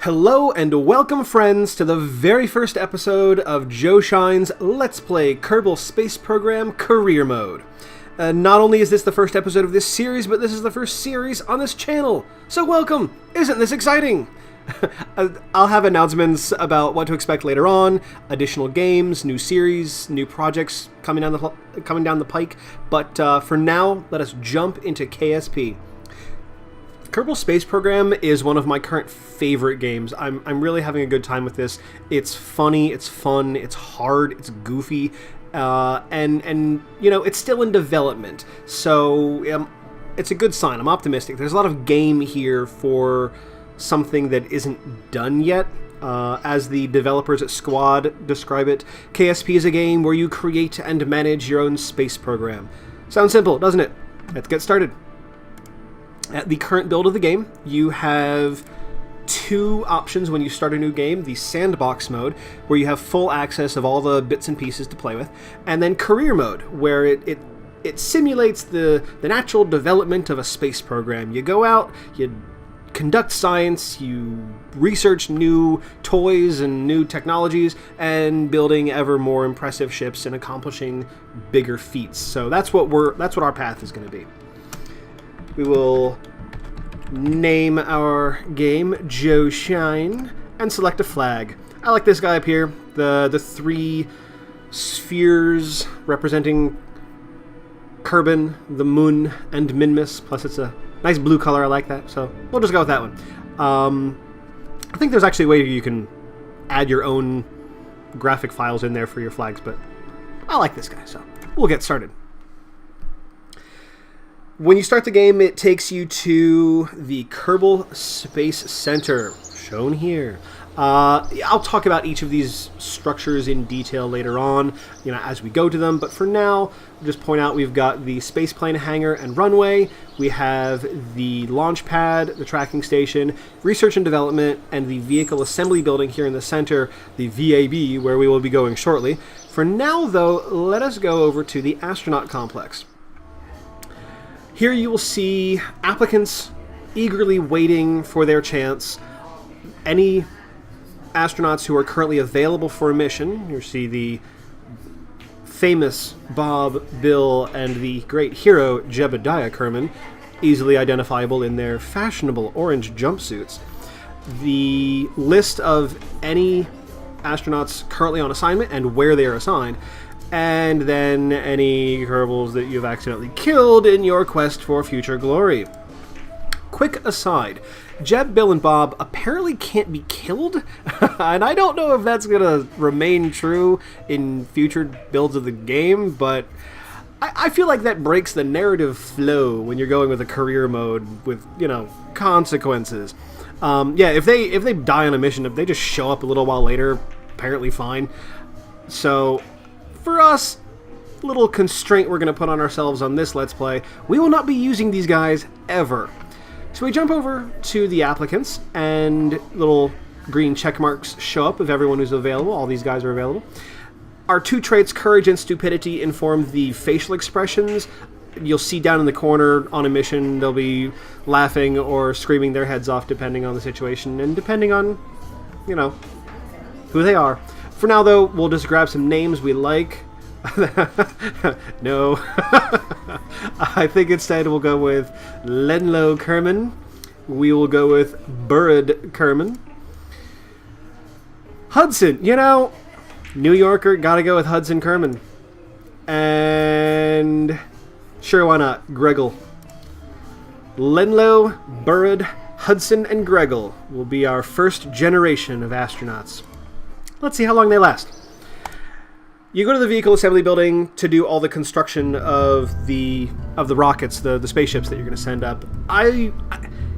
Hello and welcome, friends, to the very first episode of JoeShine's Let's Play Kerbal Space Program Career Mode. Not only is this the first episode of this series, but this is the first series on this channel. So welcome! Isn't this exciting? I'll have announcements about what to expect later on, additional games, new series, new projects coming down the pike, but for now, let us jump into KSP. Kerbal Space Program is one of my current favorite games. I'm really having a good time with this. It's funny, it's fun, it's hard, it's goofy, and you know, it's still in development. So it's a good sign. I'm optimistic. There's a lot of game here for something that isn't done yet. As the developers at Squad describe it, KSP is a game where you create and manage your own space program. Sounds simple, doesn't it? Let's get started. At the current build of the game, you have two options when you start a new game: the sandbox mode, where you have full access of all the bits and pieces to play with, and then career mode, where it simulates the natural development of a space program. You go out, you conduct science, you research new toys and new technologies, and building ever more impressive ships and accomplishing bigger feats. So that's what our path is going to be. We will name our game JoeShine and select a flag. I like this guy up here, the three spheres representing Kerbal, the moon, and Minmus, plus it's a nice blue color. I like that, so we'll just go with that one. I think there's actually a way you can add your own graphic files in there for your flags, but I like this guy, so we'll get started. When you start the game, it takes you to the Kerbal Space Center, shown here. I'll talk about each of these structures in detail later on, as we go to them, but for now, I'll just point out we've got the spaceplane hangar and runway, we have the launch pad, the tracking station, research and development, and the vehicle assembly building here in the center, the VAB, where we will be going shortly. For now, though, let us go over to the astronaut complex. Here you will see applicants eagerly waiting for their chance. Any astronauts who are currently available for a mission, you see the famous Bob, Bill, and the great hero Jebediah Kerman, easily identifiable in their fashionable orange jumpsuits. The list of any astronauts currently on assignment and where they are assigned, and then any Kerbals that you've accidentally killed in your quest for future glory. Quick aside, Jeb, Bill, and Bob apparently can't be killed, and I don't know if that's going to remain true in future builds of the game, but I feel like that breaks the narrative flow when you're going with a career mode with, consequences. If they die on a mission, if they just show up a little while later, apparently fine. So for us, little constraint we're going to put on ourselves on this Let's Play, we will not be using these guys ever. So we jump over to the applicants, and little green check marks show up of everyone who's available. All these guys are available. Our two traits, courage and stupidity, inform the facial expressions. You'll see down in the corner on a mission, they'll be laughing or screaming their heads off depending on the situation and depending on, who they are. For now, though, we'll just grab some names we like. No. I think instead we'll go with Lenlo Kerman. We will go with Burrid Kerman. Hudson, New Yorker, gotta go with Hudson Kerman. And sure, why not? Greggle. Lenlo, Burrid, Hudson, and Greggle will be our first generation of astronauts. Let's see how long they last. You go to the vehicle assembly building to do all the construction of the rockets, the spaceships that you're going to send up.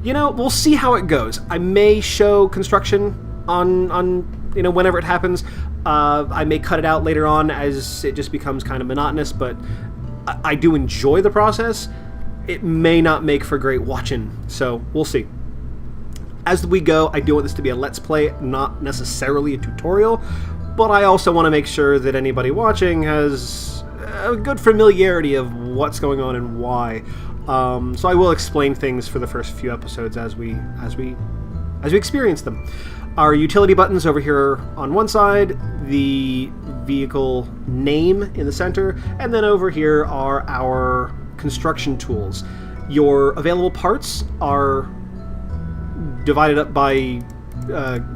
We'll see how it goes. I may show construction on whenever it happens. I may cut it out later on as it just becomes kind of monotonous, but I do enjoy the process. It may not make for great watching, so we'll see. As we go, I do want this to be a Let's Play, not necessarily a tutorial, but I also want to make sure that anybody watching has a good familiarity of what's going on and why. So I will explain things for the first few episodes as we as we experience them. Our utility buttons over here on one side, the vehicle name in the center, and then over here are our construction tools. Your available parts are divided up by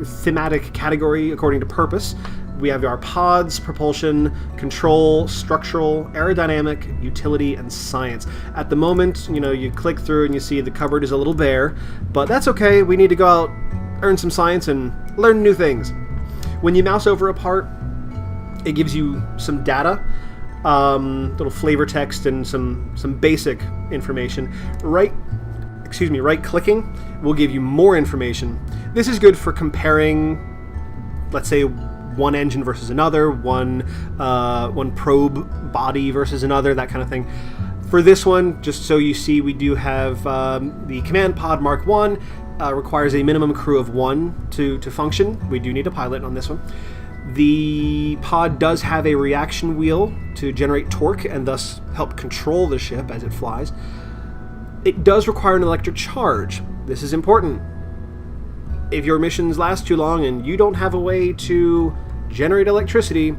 thematic category according to purpose. We have our pods, propulsion, control, structural, aerodynamic, utility, and science. At the moment, you click through and you see the cupboard is a little bare, but that's okay. We need to go out, earn some science, and learn new things. When you mouse over a part, it gives you some data, little flavor text, and some basic information. Right-clicking will give you more information. This is good for comparing, let's say, one engine versus another, one probe body versus another, that kind of thing. For this one, just so you see, we do have the Command Pod Mark 1 requires a minimum crew of 1 to function. We do need a pilot on this one. The pod does have a reaction wheel to generate torque and thus help control the ship as it flies. It does require an electric charge. This is important. If your missions last too long and you don't have a way to generate electricity,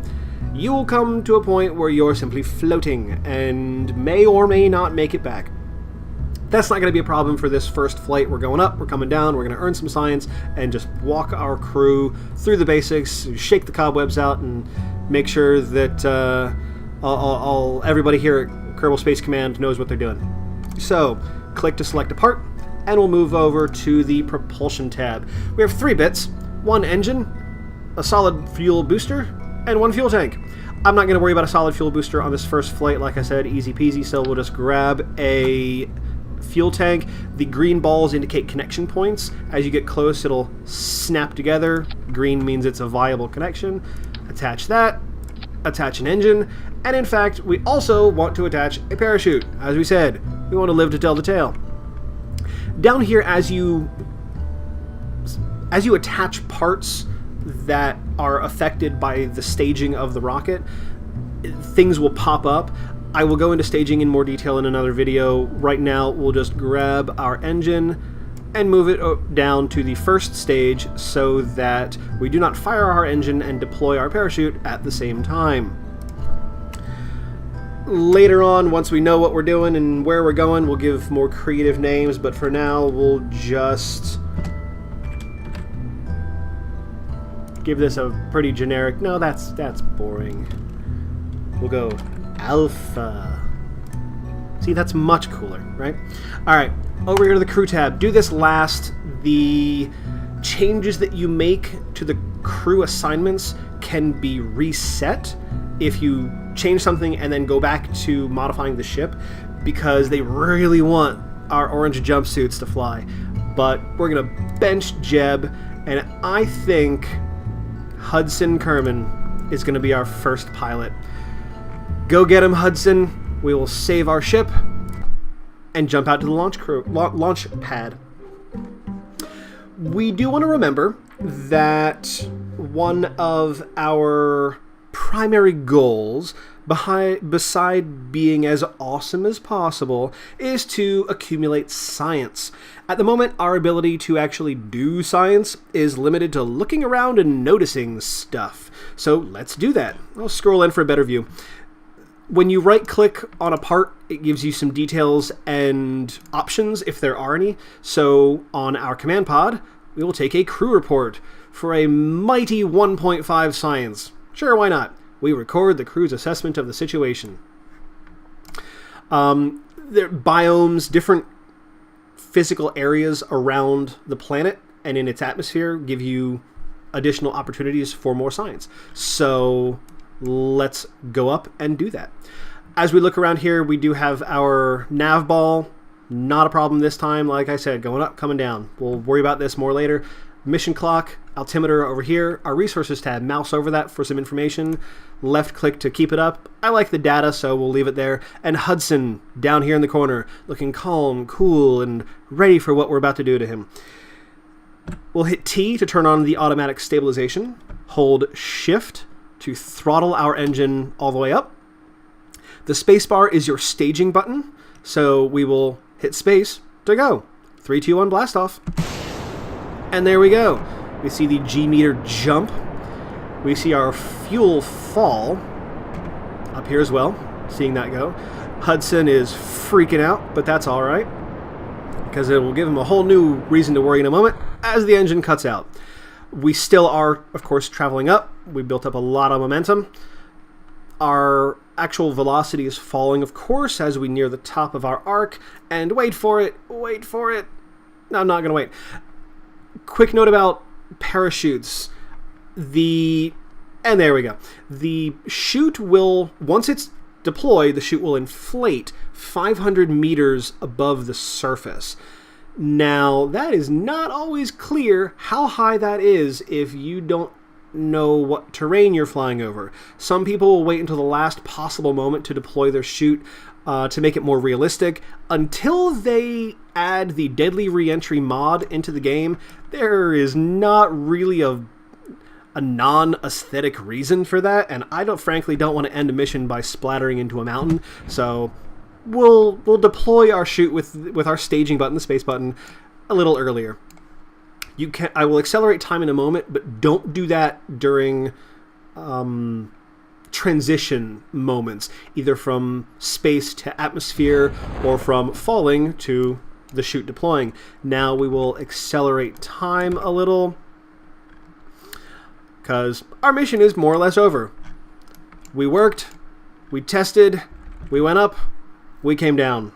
you will come to a point where you're simply floating and may or may not make it back. That's not going to be a problem for this first flight. We're going up, we're coming down, we're going to earn some science and just walk our crew through the basics, shake the cobwebs out, and make sure that everybody here at Kerbal Space Command knows what they're doing. So, click to select a part, and we'll move over to the propulsion tab. We have 3 bits, 1 engine, a solid fuel booster, and 1 fuel tank. I'm not going to worry about a solid fuel booster on this first flight, like I said, easy peasy, so we'll just grab a fuel tank. The green balls indicate connection points. As you get close, it'll snap together. Green means it's a viable connection. Attach that, attach an engine, and in fact, we also want to attach a parachute. As we said, we want to live to tell the tale. Down here, as you attach parts that are affected by the staging of the rocket, things will pop up. I will go into staging in more detail in another video. Right now, we'll just grab our engine and move it down to the first stage so that we do not fire our engine and deploy our parachute at the same time. Later on, once we know what we're doing and where we're going, we'll give more creative names, but for now, we'll just give this a pretty generic... No, that's boring. We'll go Alpha. See, that's much cooler, right? Alright, over here to the crew tab. Do this last. The changes that you make to the crew assignments can be reset if you change something and then go back to modifying the ship, because they really want our orange jumpsuits to fly. But we're gonna bench Jeb, and I think Hudson Kerman is gonna be our first pilot. Go get him, Hudson. We will save our ship and jump out to the launch pad. We do want to remember that one of our primary goals, beside being as awesome as possible, is to accumulate science. At the moment, our ability to actually do science is limited to looking around and noticing stuff. So let's do that. I'll scroll in for a better view. When you right-click on a part, it gives you some details and options, if there are any. So on our command pod, we will take a crew report for a mighty 1.5 science. Sure, why not? We record the crew's assessment of the situation. There are biomes, different physical areas around the planet and in its atmosphere give you additional opportunities for more science. So let's go up and do that. As we look around here, we do have our nav ball. Not a problem this time. Like I said, going up, coming down. We'll worry about this more later. Mission clock, altimeter over here. Our resources tab, mouse over that for some information. Left click to keep it up. I like the data, so we'll leave it there. And Hudson down here in the corner, looking calm, cool, and ready for what we're about to do to him. We'll hit T to turn on the automatic stabilization. Hold Shift to throttle our engine all the way up. The spacebar is your staging button, so we will hit space to go. 3, 2, 1, blast off. And there we go. We see the G meter jump. We see our fuel fall up here as well, seeing that go. Hudson is freaking out, but that's all right, because it will give him a whole new reason to worry in a moment as the engine cuts out. We still are, of course, traveling up. We built up a lot of momentum. Our actual velocity is falling, of course, as we near the top of our arc. And wait for it. No, I'm not going to wait. Quick note about parachutes. And there we go. The chute will, once it's deployed, the chute will inflate 500 meters above the surface. Now, that is not always clear how high that is if you don't know what terrain you're flying over. Some people will wait until the last possible moment to deploy their chute to make it more realistic. Until they add the Deadly Reentry mod into the game, there is not really a non-aesthetic reason for that, and I frankly don't want to end a mission by splattering into a mountain, so we'll deploy our chute with our staging button, the space button, a little earlier. I will accelerate time in a moment, but don't do that during transition moments, either from space to atmosphere or from falling to the chute deploying. Now we will accelerate time a little, because our mission is more or less over. We worked, we tested, we went up, we came down.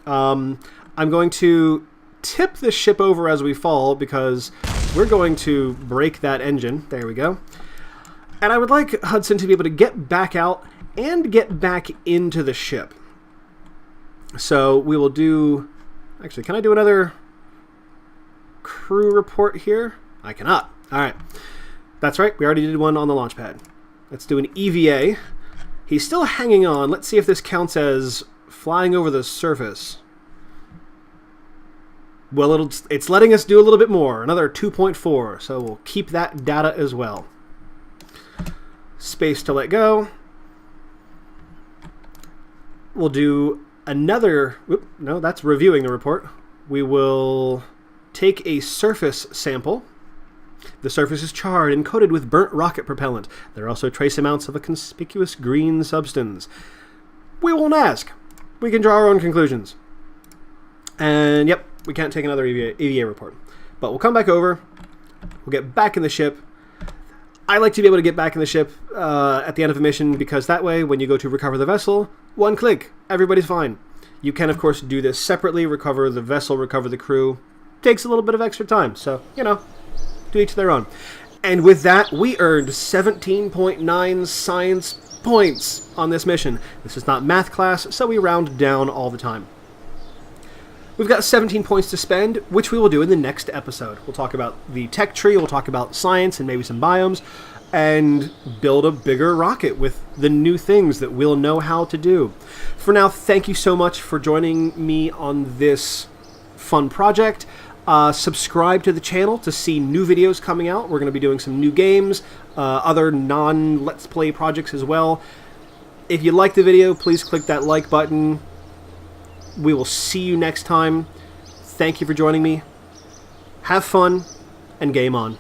I'm going to tip the ship over as we fall, because we're going to break that engine. There we go. And I would like Hudson to be able to get back out and get back into the ship. So we will do... Actually, can I do another crew report here? I cannot. All right. That's right. We already did one on the launch pad. Let's do an EVA. He's still hanging on. Let's see if this counts as flying over the surface. Well, it's letting us do a little bit more. Another 2.4. So we'll keep that data as well. Space to let go. We'll do another... No, that's reviewing the report. We will take a surface sample. The surface is charred and coated with burnt rocket propellant. There are also trace amounts of a conspicuous green substance. We won't ask. We can draw our own conclusions. And yep, we can't take another EVA report. But we'll come back over. We'll get back in the ship. I like to be able to get back in the ship at the end of a mission, because that way, when you go to recover the vessel, one click, everybody's fine. You can, of course, do this separately, recover the vessel, recover the crew. Takes a little bit of extra time, so, you know, to each their own. And with that, we earned 17.9 science points on this mission. This is not math class, so we round down all the time. We've got 17 points to spend, which we will do in the next episode. We'll talk about the tech tree, we'll talk about science and maybe some biomes, and build a bigger rocket with the new things that we'll know how to do. For now, thank you so much for joining me on this fun project. Subscribe to the channel to see new videos coming out. We're going to be doing some new games, other non-Let's Play projects as well. If you like the video, please click that like button. We will see you next time. Thank you for joining me. Have fun, and game on.